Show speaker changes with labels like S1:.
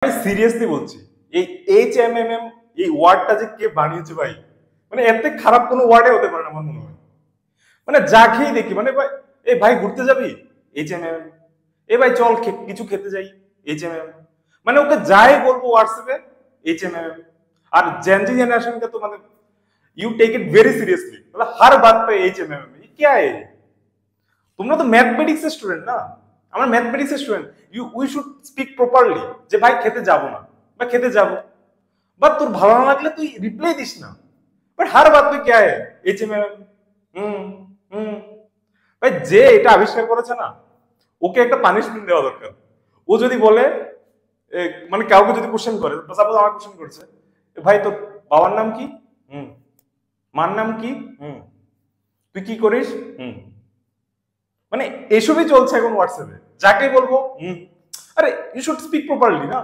S1: আমি সিরিয়াসলি বলছি, এই HMMM এই ওয়ার্ডটা যে কে বানিয়েছে ভাই, মানে এর থেকে খারাপ কোনো ওয়ার্ডে হতে পারে না আমার মনে হয়। মানে যাকেই দেখি মানে ভাই, এই ভাই ঘুরতে যাবি, HMMM, এ ভাই চল কিছু খেতে যাই, HMMM, মানে ওকে যাই বলবো হোয়াটসঅ্যাপে HMMM। আর জেনজি जनरेशन का तो मतलब you take it very seriously, मतलब हर बात पे HMMM, ये क्या है? তোমরা তো ম্যাথমেটিক্স এর স্টুডেন্ট না, আমরা ম্যাথমেটিক্স এর student, we should speak properly যে ভাই খেতে যাব না বা খেতে যাব, বা তোর ভালো না লাগলে তুই রিপ্লাই দিস না। বাট হার বাত মে क्या है, HMMM। হুম হুম। ভাই যে এটা আবিষ্কার করেছে না, ওকে একটা পানিশমেন্ট দেওয়া দরকার। ও যদি বলে মানে কাউকে যদি কোশ্চেন করে, সাপোজ আমার কোশ্চেন করছে, ভাই তোর বাবার নাম কি? হুম। মার নাম কি? হুম। তুই কি করিস? হুম। মানে এসবই চলছে এখন হোয়াটসঅ্যাপে, যাকে বলবো হুম। আরে ইউ শুড স্পিক প্রপারলি না।